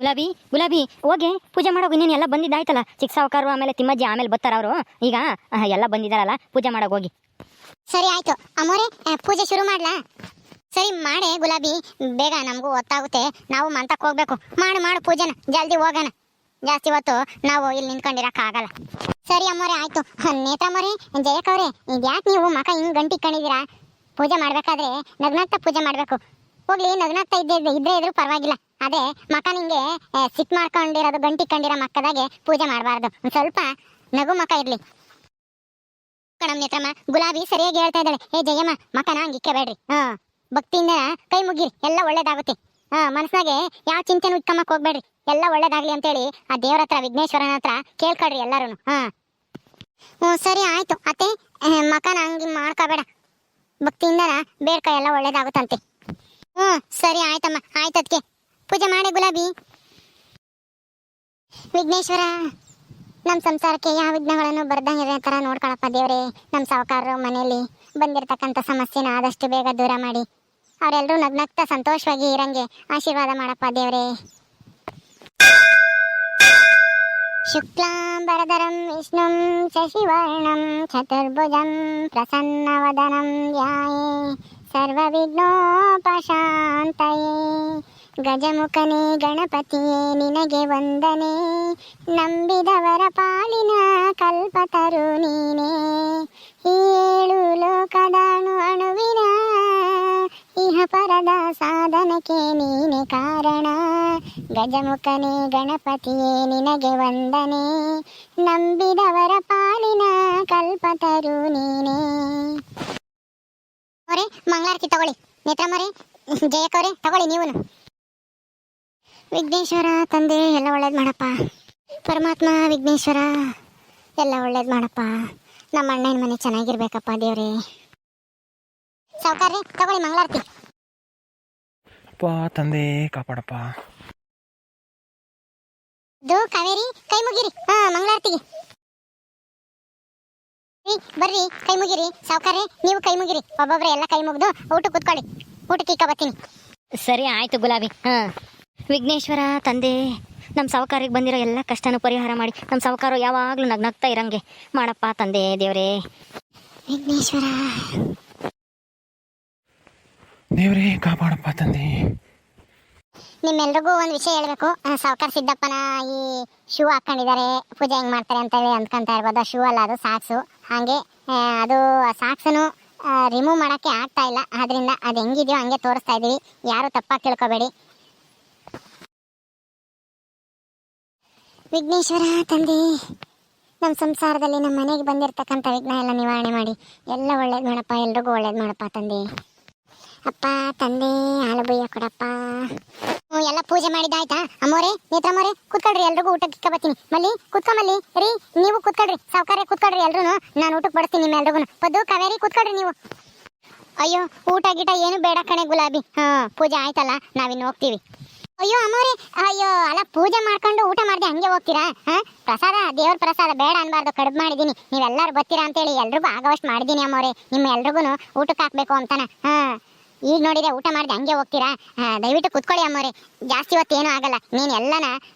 ಗುಲಾಬಿ ಗುಲಾಬಿ ಹೋಗಿ ಪೂಜೆ ಮಾಡೋಗಿ ಇನ್ನೇನು ಎಲ್ಲ ಬಂದಿದ್ದಾಯ್ತಲ್ಲ. ಚಿಕ್ಕ ಸಾವುಕಾರರು ಆಮೇಲೆ ತಿಮ್ಮಜ್ಜಿ ಆಮೇಲೆ ಬರ್ತಾರ ಅವರು. ಈಗ ಎಲ್ಲ ಬಂದಿದ್ದಾರಲ್ಲ, ಪೂಜೆ ಮಾಡೋಗಿ ಹೋಗಿ. ಸರಿ ಆಯ್ತು ಅಮ್ಮೋರೆ, ಪೂಜೆ ಶುರು ಮಾಡ್ಲಾ? ಸರಿ ಮಾಡೆ ಗುಲಾಬಿ, ಬೇಗ ನಮಗೂ ಹೊತ್ತಾಗುತ್ತೆ, ನಾವು ಮಂತಕ್ಕೆ ಹೋಗ್ಬೇಕು. ಮಾಡು ಪೂಜೆನ, ಜಲ್ದಿ ಹೋಗೋಣ. ಜಾಸ್ತಿ ಹೊತ್ತು ನಾವು ಇಲ್ಲಿ ನಿಂತ್ಕೊಂಡಿರಕ್ಕಾಗಲ್ಲ. ಸರಿ ಅಮ್ಮೋರೆ ಆಯ್ತು. ನೇತ್ರಮ್ಮೋರೆ, ಜಯಕವ್ರೆ, ಇದ್ಯಾಕೆ ನೀವು ಮಕ ಹಿಂಗ್ ಗಂಟಿ ಇಟ್ಕೊಂಡಿದ್ದೀರಾ? ಪೂಜೆ ಮಾಡ್ಬೇಕಾದ್ರೆ ನಗ್ನಾಗ್ತಾ ಪೂಜೆ ಮಾಡ್ಬೇಕು. ಹೋಗ್ಲಿ, ನಗ್ನಾಗ್ತಾ ಇದ್ರೆ ಇದ್ರೂ ಪರವಾಗಿಲ್ಲ. ಅದೇ ಮಕ ನಿಂಗೆ ಸಿಟ್ ಮಾಡ್ಕೊಂಡಿರೋದು, ಗಂಟಿ ಕಂಡಿರೋ ಮಕ್ಕದಾಗೆ ಪೂಜೆ ಮಾಡಬಾರ್ದು. ಒಂದ್ ಸ್ವಲ್ಪ ನಗು ಮಕ ಇರ್ಲಿ. ಕಣಮ್ ನೇತ್ರಮ್ಮ, ಗುಲಾಬಿ ಸರಿಯಾಗಿ ಹೇಳ್ತಾ ಇದ್ದಾಳೆ. ಜಯಮ್ಮ, ಮಕನ ಹಂಗಿಕ್ಕೆ ಬೇಡ್ರಿ. ಭಕ್ತಿಯಿಂದ ಕೈ ಮುಗಿರಿ, ಎಲ್ಲ ಒಳ್ಳೇದಾಗುತ್ತೆ. ಮನಸ್ಸಾಗೆ ಯಾವ ಚಿಂತೆನೂ ಇಟ್ಕೊಂಬಕ್ ಹೋಗ್ಬೇಡ್ರಿ, ಎಲ್ಲ ಒಳ್ಳೇದಾಗ್ಲಿ ಅಂತೇಳಿ ಆ ದೇವ್ರ ಹತ್ರ, ವಿಘ್ನೇಶ್ವರನ ಹತ್ರ ಕೇಳ್ಕೊಳ್ರಿ ಎಲ್ಲರೂ. ಸರಿ ಆಯ್ತು ಅತ್ತೆ, ಮಕನ ಹಂಗೆ ಮಾಡ್ಕೋಬೇಡ, ಭಕ್ತಿಯಿಂದ ಬೇಡ್ಕ, ಎಲ್ಲ ಒಳ್ಳೇದಾಗುತ್ತಂತೆ. ಸರಿ ಆಯ್ತಮ್ಮ, ಆಯ್ತದ್ಕೆ ಪೂಜೆ ಮಾಡಿ ಗುಲಾಬಿ. ವಿಘ್ನೇಶ್ವರ, ನಮ್ಮ ಸಂಸಾರಕ್ಕೆ ಯಾವ ವಿಘ್ನಗಳನ್ನು ಬರ್ದಂಗೆ ಥರ ನೋಡ್ಕೊಳಪ್ಪ ದೇವ್ರೆ. ನಮ್ಮ ಸಾವುಕಾರರು ಮನೆಯಲ್ಲಿ ಬಂದಿರತಕ್ಕಂಥ ಸಮಸ್ಯೆನ ಆದಷ್ಟು ಬೇಗ ದೂರ ಮಾಡಿ ಅವರೆಲ್ಲರೂ ನಗ್ನಗ್ತಾ ಸಂತೋಷವಾಗಿ ಇರಂಗೆ ಆಶೀರ್ವಾದ ಮಾಡಪ್ಪ ದೇವ್ರೆ. ಶುಕ್ಲಾಂಬರಧರಂ ವಿಷ್ಣುಂ ಶಶಿವರ್ಣಂ ಚತುರ್ಭುಜಂ ಪ್ರಸನ್ನವದನಂ ಧ್ಯಾಯೇ ಸರ್ವವಿಘ್ನೋಪಶಾಂತಯೇ. ಗಜಮುಖನೇ ಗಣಪತಿಯೇ ನಿನಗೆ ವಂದನೆ, ನಂಬಿದವರ ಪಾಲಿನ ಕಲ್ಪತರು ನೀನೇ. ಏಳು ಲೋಕದ ಅಣುವಿನ ಇಹ ಪರದ ಸಾಧನಕ್ಕೆ ನೀನೆ ಕಾರಣ. ಗಜಮುಖನೇ ಗಣಪತಿಯೇ ನಿನಗೆ ವಂದನೆ, ನಂಬಿದವರ ಪಾಲಿನ ಕಲ್ಪತರು ನೀನೇ. ಅವರೇ ಮಂಗಳಾರತಿ ತಗೊಳ್ಳಿ. ನೇತ್ರಮ್ಮರೇ, ಜಯಕವ್ರೆ ತಗೊಳ್ಳಿ ನೀವು. ವಿಘ್ನೇಶ್ವರ ತಂದೆ ಎಲ್ಲ ಒಳ್ಳೇದು ಮಾಡಪ್ಪ. ಪರಮಾತ್ಮ ವಿಘ್ನೇಶ್ವರ ಎಲ್ಲ ಒಳ್ಳೇದು ಮಾಡಪ್ಪ. ನಮ್ಮ ಅಣ್ಣನ ಮನೆ ಚೆನ್ನಾಗಿರ್ಬೇಕಪ್ಪ ದೇವ್ರೆ. ಸಾವುಕಾರ್ರಿ ತಗೊಳ್ಳಿ ಮಂಗಳಾರತಿ. ಅಪ್ಪ ತಂದೆ ಕಾಪಾಡಪ್ಪ. ಇದು ಕಾವೇರಿ, ಕೈ ಮುಗಿರಿ. ಮಂಗಳಾರತಿಗೆ ಬರ್ರಿ, ಕೈ ಮುಗಿರಿ. ಸಾವುಕಾರ್ರಿ ನೀವು ಕೈ ಮುಗಿರಿ, ಒಬ್ಬೊಬ್ರೆ ಎಲ್ಲ ಕೈ ಮುಗಿದು ಊಟ ಕೂತ್ಕೊಳ್ಳಿ. ಊಟಕ್ಕೆ ಇಕ್ಕ ಬರ್ತೀನಿ. ಸರಿ ಆಯ್ತು ಗುಲಾಬಿ. ವಿಘ್ನೇಶ್ವರ ತಂದೆ, ನಮ್ಮ ಸಾವುಕಾರಿಗೆ ಬಂದಿರೋ ಎಲ್ಲ ಕಷ್ಟನೂ ಪರಿಹಾರ ಮಾಡಿ ನಮ್ಮ ಸಾವುಕಾರು ಯಾವಾಗಲೂ ನಗ್ನಗ್ತಾ ಇರಂಗೆ ಮಾಡಪ್ಪ ತಂದೆ ದೇವರೇ. ವಿಘ್ನೇಶ್ವರ ದೇವರೇ ಕಾಪಾಡಪ್ಪ ತಂದೆ. ನಿಮ್ಮೆಲ್ರಿಗೂ ಒಂದು ವಿಷಯ ಹೇಳ್ಬೇಕು. ಸಾವುಕಾರ ಸಿದ್ದಪ್ಪನ ಈ ಶೂ ಹಾಕೊಂಡಿದ್ದಾರೆ, ಪೂಜೆ ಹೆಂಗ್ ಮಾಡ್ತಾರೆ ಅಂತ ಹೇಳಿ ಅಂದ್ಕೊಂತ ಇರ್ಬೋದು. ಶೂ ಅಲ್ಲ, ಅದು ಸಾಕ್ಸು. ಹಾಗೆ ಅದು ಸಾಕ್ಸನು ರಿಮೂವ್ ಮಾಡೋಕ್ಕೆ ಆಗ್ತಾ ಇಲ್ಲ. ಅದರಿಂದ ಅದು ಹೆಂಗಿದೆಯೋ ಹಂಗೆ ತೋರಿಸ್ತಾ ಇದ್ದೀವಿ, ಯಾರು ತಪ್ಪಾಗಿ ತಿಳ್ಕೊಬೇಡಿ. ವಿಘ್ನೇಶ್ವರ ತಂದೆ, ನಮ್ಮ ಸಂಸಾರದಲ್ಲಿ ನಮ್ಮ ಮನೆಗೆ ಬಂದಿರತಕ್ಕಂಥ ವಿಘ್ನ ಎಲ್ಲ ನಿವಾರಣೆ ಮಾಡಿ ಎಲ್ಲ ಒಳ್ಳೇದು ಮಾಡಪ್ಪ, ಎಲ್ರಿಗೂ ಒಳ್ಳೇದು ಮಾಡಪ್ಪ ತಂದೆ. ಅಪ್ಪ ತಂದೆ ಹಾಲು ಬಯ್ಯ ಕೊಡಪ್ಪ. ಎಲ್ಲ ಪೂಜೆ ಮಾಡಿದ್ದಾಯ್ತಾ? ಅಮ್ಮೋರೆ, ನೇತ್ರಮ್ಮೋರೆ ಕೂತ್ಕೊಳ್ರಿ, ಎಲ್ರಿಗೂ ಊಟಕ್ಕೆ ಇಕ್ಕ ಬರ್ತೀನಿ. ಮಲ್ಲಿ ಕೂತ್ಕೊಂಬಲ್ಲಿ ರೀ, ನೀವು ಕೂತ್ಕೊಳ್ರಿ. ಸಾವುಕಾರ್ಯ ಕೂತ್ಕೊಳ್ರಿ, ಎಲ್ರು ನಾನು ಊಟಕ್ಕೆ ಬಡಿಸ್ತೀನಿ ನಿಮ್ಮ ಎಲ್ರಿಗೂ. ಪದ್ದು ಕಾವೇರಿ ಕೂತ್ಕೊಳ್ರಿ ನೀವು. ಅಯ್ಯೋ ಊಟ ಗೀಟ ಏನು ಬೇಡ ಕಣೆ ಗುಲಾಬಿ. ಪೂಜೆ ಆಯ್ತಲ್ಲ, ನಾವಿನ್ನು ಹೋಗ್ತೀವಿ. ಅಯ್ಯೋ ಅಮ್ಮೋರೆ, ಅಯ್ಯೋ ಅಲ್ಲ, ಪೂಜೆ ಮಾಡ್ಕೊಂಡು ಊಟ ಮಾಡ್ದೆ ಹಂಗೆ ಹೋಗ್ತೀರಾ? ಪ್ರಸಾದ, ದೇವ್ರ ಪ್ರಸಾದ ಬೇಡ ಅನ್ಬಾರ್ದು, ಕಡಿಮೆ ಮಾಡಿದ್ದೀನಿ. ನೀವೆಲ್ಲರೂ ಬರ್ತೀರಾ ಅಂತೇಳಿ ಎಲ್ರಿಗೂ ಆಗೋಷ್ಟು ಮಾಡಿದ್ದೀನಿ ಅಮ್ಮೋರೆ. ನಿಮ್ಮ ಎಲ್ರಿಗೂ ಊಟಕ್ಕೆ ಹಾಕ್ಬೇಕು ಅಂತಾನೆ. ಈಗ ನೋಡಿದ್ರೆ ಊಟ ಮಾಡಿದೆ ಹಂಗೆ ಹೋಗ್ತೀರಾ? ದಯವಿಟ್ಟು ಕುತ್ಕೊಳ್ಳಿ ಅಮ್ಮೋರೆ, ಜಾಸ್ತಿ ಹೊತ್ತು ಏನೂ ಆಗಲ್ಲ. ನೀನು ಎಲ್ಲನ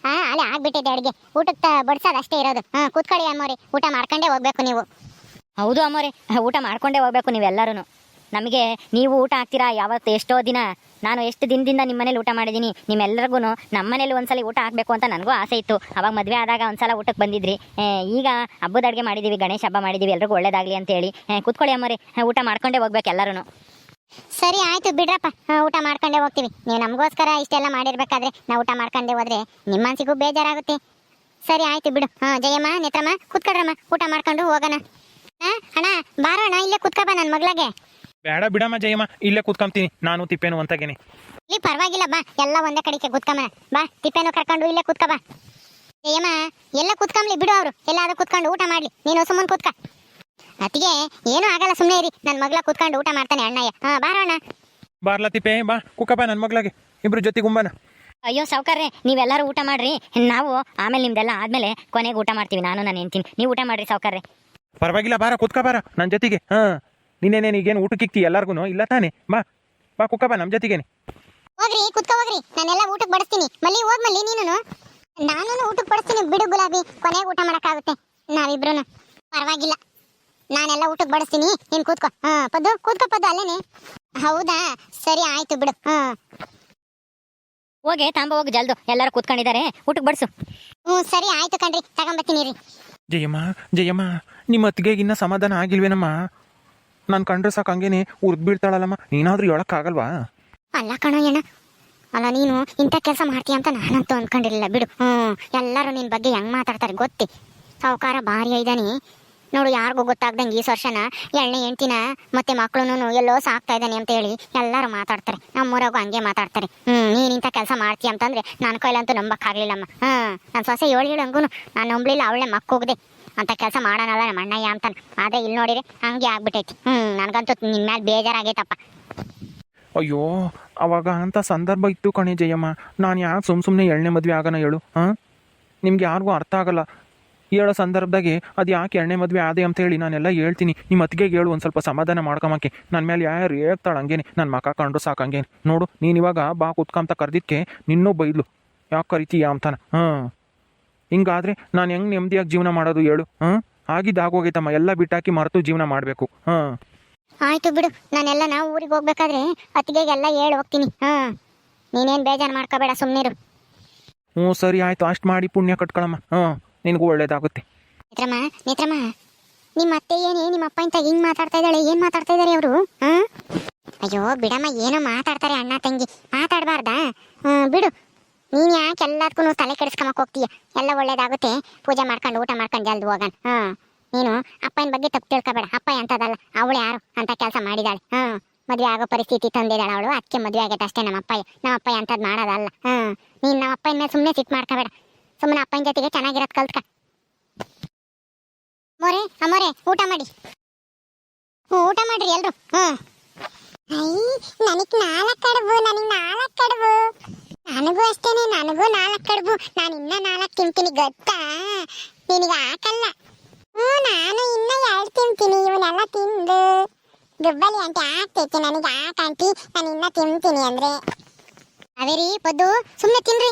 ಅಲ್ಲಿ ಆಗ್ಬಿಟ್ಟಿದೆ ಅಡುಗೆ, ಊಟಕ್ಕೆ ಬಡಿಸೋದು ಅಷ್ಟೇ ಇರೋದು. ಕುತ್ಕೊಳ್ಳಿ ಅಮ್ಮೋರೆ, ಊಟ ಮಾಡ್ಕೊಂಡೇ ಹೋಗ್ಬೇಕು ನೀವು. ಹೌದು ಅಮ್ಮೋರೆ, ಊಟ ಮಾಡ್ಕೊಂಡೇ ಹೋಗ್ಬೇಕು ನೀವೆಲ್ಲರೂ. ನಮಗೆ ನೀವು ಊಟ ಹಾಕ್ತೀರಾ ಯಾವತ್ತು? ಎಷ್ಟೋ ದಿನ, ನಾನು ಎಷ್ಟು ದಿನದಿಂದ ನಿಮ್ಮ ಮನೇಲಿ ಊಟ ಮಾಡಿದ್ದೀನಿ. ನಿಮ್ಮೆಲ್ಲರಿಗೂ ನಮ್ಮ ಮನೇಲಿ ಒಂದ್ಸಲ ಊಟ ಹಾಕಬೇಕು ಅಂತ ನನಗೂ ಆಸೆ ಇತ್ತು. ಅವಾಗ ಮದುವೆ ಆದಾಗ ಒಂದ್ಸಲ ಊಟಕ್ಕೆ ಬಂದಿದ್ರಿ. ಈಗ ಹಬ್ಬದ ಅಡುಗೆ ಮಾಡಿದ್ದೀವಿ, ಗಣೇಶ ಹಬ್ಬ ಮಾಡಿದ್ದೀವಿ, ಎಲ್ರಿಗೂ ಒಳ್ಳೇದಾಗಲಿ ಅಂತೇಳಿ. ಕೂತ್ಕೊಳ್ಳಿ ಅಮ್ಮೋರೆ, ಊಟ ಮಾಡ್ಕೊಂಡೇ ಹೋಗ್ಬೇಕು ಎಲ್ಲರೂ. ಸರಿ ಆಯ್ತು ಬಿಡ್ರಪ್ಪ, ಊಟ ಮಾಡ್ಕೊಂಡೇ ಹೋಗ್ತೀವಿ. ನೀವು ನಮಗೋಸ್ಕರ ಇಷ್ಟೆಲ್ಲ ಮಾಡಿರ್ಬೇಕಾದ್ರೆ ನಾವು ಊಟ ಮಾಡ್ಕೊಂಡೇ ಹೋದ್ರೆ ನಿಮ್ಮ ಮನಸ್ಸಿಗೂ ಬೇಜಾರಾಗುತ್ತೆ. ಸರಿ ಆಯ್ತು ಬಿಡು. ಜಯಮ್ಮ, ನೇತ್ರಮ್ಮ ಕೂತ್ಕೊಳ್ರಮ್ಮ, ಊಟ ಮಾಡ್ಕೊಂಡು ಹೋಗೋಣ. ಅಣ್ಣ ಬಾರೋಣ, ಇಲ್ಲೇ ಕೂತ್ಕೊಬ ನನ್ನ ಮಗಳಿಗೆ. ಬೇಡ ಬಿಡಮ್ಮ ಜಯಮ್ಮ, ಇಲ್ಲೇ ಕೂತ್ಕೊಂತೀನಿ ನಾನು, ತಿಪ್ಪೇನು ಅಂತಗೇನೆ. ಇಲ್ಲಿ ಪರವಾಗಿಲ್ಲ ಬಾ, ಎಲ್ಲ ಒಂದೇ ಕಡೆಗೆ ಕೂತ್ಕೊಂಬ. ಬಾ, ತಿಪ್ಪೇನು ಕರ್ಕೊಂಡು ಇಲ್ಲೇ ಕೂತ್ಕೊಬ. ಜಯಮ್ಮ ಎಲ್ಲ ಕೂತ್ಕೊಂಬ್ಲಿ ಬಿಡು, ಅವರು ಎಲ್ಲಾದ್ರೂ ಕೂತ್ಕೊಂಡು ಊಟ ಮಾಡ್ಲಿ, ನೀನು ಸುಮ್ಮನೆ ಕೂತ್ಕ. ಅತ್ತಿಗೆ ಏನು ಆಗಲ್ಲ, ಸುಮ್ಮನೆ ಇರಿ. ನನ್ನ ಮಗಳ ಕೂತ್ಕೊಂಡು ಊಟ ಮಾಡ್ತಾನೆ ಅಣ್ಣಯ್ಯ. ಬಾರೋಣ. ಬಾರ್ಲ ತಿಪ್ಪೆ, ಬಾ ಕುಕ್ಕಪ್ಪ ನನ್ನ ಮಗಳಿಗೆ, ಇಬ್ರು ಜೊತೆ ಗುಂಬನ. ಅಯ್ಯೋ ಸಾವುಕಾರ್ರೆ, ನೀವೆಲ್ಲರೂ ಊಟ ಮಾಡ್ರಿ, ನಾವು ಆಮೇಲೆ ನಿಮ್ದೆಲ್ಲ ಆದ್ಮೇಲೆ ಕೊನೆಗೆ ಊಟ ಮಾಡ್ತೀವಿ. ನಾನು ಹೆಂಡ್ತೀನಿ, ನೀವು ಊಟ ಮಾಡ್ರಿ ಸಾವುಕಾರ್ರೆ. ಪರವಾಗಿಲ್ಲ, ಬಾರ ಕುತ್ಕ ಬಾರ ನನ್ನ ಜೊತೆಗೆ. ನೀನೇನೇನು ಈಗೇನು ಊಟಕ್ಕೆ ಇಕ್ತಿ ಎಲ್ಲರಿಗೂ? ಇಲ್ಲ ತಾನೆ, ಬಾ ಬಾ ಕುಕ್ಕಪ್ಪ ನಮ್ಮ ಜೊತೆಗೇನೆ. ಹೋಗ್ರಿ ಕುತ್ಕೋ ಹೋಗ್ರಿ, ನಾನೆಲ್ಲ ಊಟಕ್ಕೆ ಬಡಿಸ್ತೀನಿ. ಮಲ್ಲಿ ಹೋಗ್ ಮಲ್ಲಿ ನೀನು. ನಾನು ಊಟಕ್ಕೆ ಬಡಿಸ್ತೀನಿ ಬಿಡು ಗುಲಾಬಿ, ಕೊನೆಗೆ ಊಟ ಮಾಡಕ್ಕಾಗುತ್ತೆ ನಾವಿಬ್ರು. ಪರವಾಗಿಲ್ಲ, ನಾನೆಲ್ಲ ಊಟಕ್ಕೆ ಬಡಿಸ್ತೀನಿ, ನೀನ್ ಕೂತ್ಕೋ. ಪದ್ದು ಕೂತ್ಕೋ ಪದ್ದು ಅಲ್ಲೇನೆ. ಹೌದಾ, ಸರಿ ಆಯ್ತು ಬಿಡು. ಹೋಗಿ ತಾಂಬ ಹೋಗಿ ಜಲ್ದು, ಎಲ್ಲರೂ ಕೂತ್ಕೊಂಡಿದ್ದಾರೆ, ಊಟಕ್ಕೆ ಬಡಿಸು. ಸರಿ ಆಯ್ತು ಕಣ್ರಿ, ತಗೊಂಬರ್ತೀನಿ ರೀ. ಜಯಮ್ಮ ನಿಮ್ಮ ಅತ್ತಿಗೆಗೆ ಇನ್ನೂ ಸಮಾಧಾನ ಆಗಿಲ್ವೇನಮ್ಮ? ನಾನು ಕಂಡ್ರೆ ಸಾಕು ಹಂಗೇನೆ ಉರ್ದು ಬೀಳ್ತಾಳಲ್ಲಮ್ಮ, ನೀನಾದ್ರೂ ಹೇಳಕ್ಕಾಗಲ್ವಾ? ಅಲ್ಲ ಕಣೋ ಅಣ್ಣ, ಅಲ್ಲ ನೀನು ಇಂಥ ಕೆಲಸ ಮಾಡ್ತೀಯ ಅಂತ ನಾನಂತೂ ಅನ್ಕೊಂಡಿರಲಿಲ್ಲ ಬಿಡು. ಎಲ್ಲರೂ ನಿನ್ನ ಬಗ್ಗೆ ಹೆಂಗ್ ಮಾತಾಡ್ತಾರೆ ಗೊತ್ತಿ. ಸಾವುಕಾರ ಭಾರಿ ಐದಾನಿ ನೋಡು, ಯಾರಿಗೂ ಗೊತ್ತಾಗ್ದಂಗೆ ಈ ವರ್ಷನ ಎಣ್ಣೆ ಹೆಂಡ್ತಿನ ಮತ್ತೆ ಮಕ್ಳು ಎಲ್ಲೋ ಸಾಕ್ತಾ ಇದ್ದಾನೆ ಅಂತ ಹೇಳಿ ಎಲ್ಲರೂ ಮಾತಾಡ್ತಾರೆ. ನಮ್ಮೂರಾಗೂ ಹಂಗೆ ಮಾತಾಡ್ತಾರೆ. ನೀನು ಇಂಥ ಕೆಲಸ ಮಾಡ್ತೀಯ ಅಂತಂದ್ರೆ ನನ್ನ ಕೈಲಂತೂ ನಂಬಕ್ಕಾಗ್ಲಿಲ್ಲಮ್ಮ. ನನ್ನ ಸೊಸೆ ಹೇಳಿ ಹಂಗೂ ನಾನು ನಂಬಲಿಲ್ಲ, ಅವಳೆ ಮಕ್ಕೋಗ್ದೆ ಅಂತ ಕೆಲಸ ಮಾಡೋಣಲ್ಲ ನಮ್ಮ ಅಣ್ಣಯ್ಯ ಅಂತಾನೆ. ಆದರೆ ಇಲ್ಲಿ ನೋಡಿರಿ ಹಂಗೆ ಆಗ್ಬಿಟ್ಟೈತಿ. ನನಗಂತೂ ನಿನ್ನ ಮೇಲೆ ಬೇಜಾರಾಗೈತಪ್ಪ. ಅಯ್ಯೋ, ಅವಾಗ ಅಂತ ಸಂದರ್ಭ ಇತ್ತು ಕಣೆ ಜಯಮ್ಮ. ನಾನು ಯಾಕೆ ಸುಮ್ಮನೆ ಎಣ್ಣೆ ಮದುವೆ ಆಗೋಣ ಹೇಳು? ನಿಮ್ಗೆ ಯಾರಿಗೂ ಅರ್ಥ ಆಗಲ್ಲ. ಹೇಳೋ ಸಂದರ್ಭದಾಗೆ ಅದು ಯಾಕೆ ಎಣ್ಣೆ ಮದುವೆ ಆದೆ ಅಂತ ಹೇಳಿ ನಾನೆಲ್ಲ ಹೇಳ್ತೀನಿ. ನಿಮ್ಮ ಅತ್ತಿಗೆಗೆ ಹೇಳು, ಒಂದು ಸ್ವಲ್ಪ ಸಮಾಧಾನ ಮಾಡ್ಕೊಂಬಕ್ಕೆ. ನನ್ನ ಮೇಲೆ ಯಾರು ಹೇಳ್ತಾಳೆ ಹಂಗೇನೆ, ನನ್ನ ಮಕ್ಕ ಕಂಡ್ರು ಸಾಕು ಹಂಗೇನೆ. ನೋಡು, ನೀನು ಇವಾಗ ಬಾ ಕುತ್ಕೊಂತ ಕರೆದಿದ್ದಕ್ಕೆ ನಿನ್ನೂ ಬೈದ್ಲು, ಯಾಕೆ ಕರಿತೀಯ ಅಂತಾನೆ. ಹಿಂಗಾದ್ರೆ ನಾನು ಹೆಂಗೆ ನೆಮ್ಮದಿಯಾಗಿ ಜೀವನ ಮಾಡೋದು ಹೇಳು? ಆಗಿದ್ದಾಗೋಗೈತಮ್ಮ, ಎಲ್ಲ ಬಿಟ್ಟಾಕಿ ಮರೆತು ಜೀವನ ಮಾಡಬೇಕು. ಆಯ್ತು ಬಿಡು, ನಾನೆಲ್ಲ ನಾವು ಊರಿಗೆ ಹೋಗ್ಬೇಕಾದ್ರೆ ಅತ್ತಿಗೆಗೆಲ್ಲ ಹೇಳಿ ಹೋಗ್ತೀನಿ. ನೀನೇನು ಬೇಜಾರು ಮಾಡ್ಕೋಬೇಡ, ಸುಮ್ಮನಿರು. ಸರಿ ಆಯ್ತು, ಅಷ್ಟು ಮಾಡಿ ಪುಣ್ಯ ಕಟ್ಕೊಳಮ್ಮ. ನಿನಗೂ ಒಳ್ಳೇದಾಗುತ್ತೆ. ನೇತ್ರಮ್ಮ, ನಿಮ್ಮ ಅತ್ತೆ ಏನೇ ನಿಮ್ಮ ಅಪ್ಪ ಇಂತ ಹಿಂಗ್ ಮಾತಾಡ್ತಾ ಇದ್ದಾಳೆ? ಏನ್ ಮಾತಾಡ್ತಾ ಇದಾರೆ ಅವರು? ಅಯ್ಯೋ ಬಿಡಮ್ಮ, ಏನೋ ಮಾತಾಡ್ತಾರೆ ಅಣ್ಣ ತಂಗಿ, ಮಾತಾಡಬಾರ್ದಾ? ಬಿಡು, ನೀನ್ ಯಾಕೆ ಎಲ್ಲದಕ್ಕೂ ತಲೆ ಕೆಡಿಸ್ಕೊಂಬಕ್ ಹೋಗ್ತೀಯ? ಎಲ್ಲ ಒಳ್ಳೇದಾಗುತ್ತೆ, ಪೂಜೆ ಮಾಡ್ಕೊಂಡು ಊಟ ಮಾಡ್ಕೊಂಡು ಜಲ್ದಿ ಹೋಗೋಣ. ನೀನು ಅಪ್ಪನ ಬಗ್ಗೆ ತಪ್ಪು ತಿಳ್ಕೊಬೇಡ. ಅಪ್ಪ ಎಂತದಲ್ಲ, ಅವಳು ಯಾರು ಅಂತ ಕೆಲಸ ಮಾಡಿದಾಳೆ. ಮದುವೆ ಆಗೋ ಪರಿಸ್ಥಿತಿ ತಂದಿದ್ದಾಳೆ ಅವಳು, ಅದಕ್ಕೆ ಮದುವೆ ಆಗೈತೆ ಅಷ್ಟೇ. ನಮ್ಮ ಅಪ್ಪ ಎಂಥದ್ದು ಮಾಡೋದಲ್ಲ. ನೀನು ನಮ್ಮ ಅಪ್ಪನ ಮೇಲೆ ಸುಮ್ಮನೆ ಸಿಟ್ಟು ಮಾಡ್ಕೋಬೇಡ, ಸುಮ್ಮನೆ ಅಪ್ಪನ ಜೊತೆಗೆ ಚೆನ್ನಾಗಿರೋದು ಕಲ್ತ್ಕ. ಅಮ್ಮೋರೆ ಊಟ ಮಾಡಿ. ಊಟ ಮಾಡ್ರಿ ಎಲ್ರು. ನನಗ್ 4 ಕಡುಬು, ನನಗೂ ಅಷ್ಟೇನೆ, ನನಗೂ 4 ಕಡುಬು. ನಾನು ಇನ್ನ 4 ತಿಂತೀನಿ ಗೊತ್ತಾ? ನಿನಗೆ ಹಾಕಲ್ಲ. ನಾನು ಇನ್ನ 2 ತಿಂತೀನಿ. ಇವನ್ನೆಲ್ಲ ತಿಂದು ದುಬ್ಬಲಿ ಆಂಟಿ ಆಗ್ತೈತಿ, ನನಗೆ ಆಂಟಿ, ನಾನು ಇನ್ನ ತಿಂತೀನಿ ಅಂದ್ರೆ. ಅವೇರಿ ಪದ್ದು, ಸುಮ್ಮನೆ ತಿನ್ರಿ.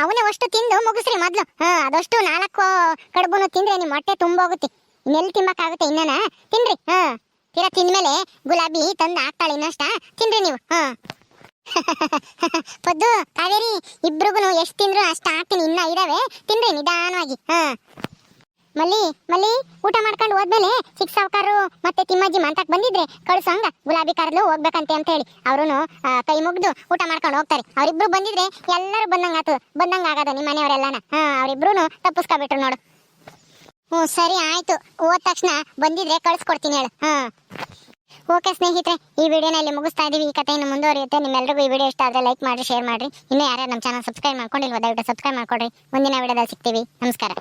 ಅವನೇ ಅಷ್ಟು ತಿಂದು ಮುಗಿಸ್ರಿ ಮೊದ್ಲು. ಅದಷ್ಟು 4 ಕಡುಬುನು ತಿಂದ್ರೆ ನಿಮ್ಮ ಹೊಟ್ಟೆ ತುಂಬೋಗುತ್ತೆ. ಇನ್ನೆಲ್ಲಿ ತಿಂಬಕ್ಕಾಗುತ್ತೆ? ಇನ್ನನ ತಿನ್ರಿ. ತೀರಾ ತಿಂದ್ಮೇಲೆ ಗುಲಾಬಿ ತಂದು ಹಾಕ್ತಾಳೆ ಇನ್ನಷ್ಟ, ತಿನ್ರಿ ನೀವು. ಪದ್ದು ಕಾವೇರಿ ಇಬ್ರಿಗೂ ಎಷ್ಟು ತಿಂದ್ರು ಅಷ್ಟು ಹಾಕ್ತೀನಿ, ಇನ್ನ ಇದಾವೆ, ತಿನ್ರಿ ನಿಧಾನವಾಗಿ. ಮಲ್ಲಿ ಊಟ ಮಾಡ್ಕೊಂಡು ಹೋದ್ಮೇಲೆ ಚಿಕ್ಕ ಸಾವುಕಾರರು ಮತ್ತೆ ತಿಮ್ಮಜ್ಜಿ ಮಂತಕ್ ಬಂದಿದ್ರೆ ಕಳ್ಸಂಗ, ಗುಲಾಬಿ ಕರೆದ್ಲು ಹೋಗ್ಬೇಕಂತೆ ಅಂತ ಹೇಳಿ. ಅವ್ರು ಕೈ ಮುಗ್ದು ಊಟ ಮಾಡ್ಕೊಂಡು ಹೋಗ್ತಾರೆ. ಅವ್ರಿಬ್ರು ಬಂದಿದ್ರೆ ಎಲ್ಲರೂ ಬಂದಂಗ ಆಗದ ನಿಮ್ಮ ಮನೆಯವರೆಲ್ಲನ. ಅವ್ರಿಬ್ರು ತಪ್ಪಿಸ್ಕೊಬಿಟ್ರು ನೋಡು. ಸರಿ ಆಯ್ತು, ಹೋದ ತಕ್ಷಣ ಬಂದಿದ್ರೆ ಕಳ್ಸ್ಕೊಡ್ತೀನಿ ಹೇಳು. ಓಕೆ ಸ್ನೇಹಿತರೆ, ಈ ವಿಡಿಯೋನ ಇಲ್ಲಿ ಮುಗಿಸ್ತಾ ಇದೀವಿ. ಈ ಕಥೆಯನ್ನು ಮುಂದುವರಿಯುತ್ತೆ. ನಿಮ್ಮೆಲ್ಲರಿಗೂ ಈ ವಿಡಿಯೋ ಇಷ್ಟ ಆದರೆ ಲೈಕ್ ಮಾಡಿ, ಶೇರ್ ಮಾಡ್ರಿ. ಇನ್ನೂ ಯಾರ್ಯಾರು ನಮ್ಮ ಚಾನಲ್ ಸಬ್ಸ್ಕ್ರೈಬ್ ಮಾಡ್ಕೊಂಡಿಲ್ವ ದಯವಿಟ್ಟು ಸಬ್ಸ್ಕ್ರೈಬ್ ಮಾಡ್ಕೊಡ್ರಿ. ಮುಂದಿನ ವಿಡಿಯೋದಲ್ಲಿ ಸಿಗ್ತೀವಿ. ನಮಸ್ಕಾರ.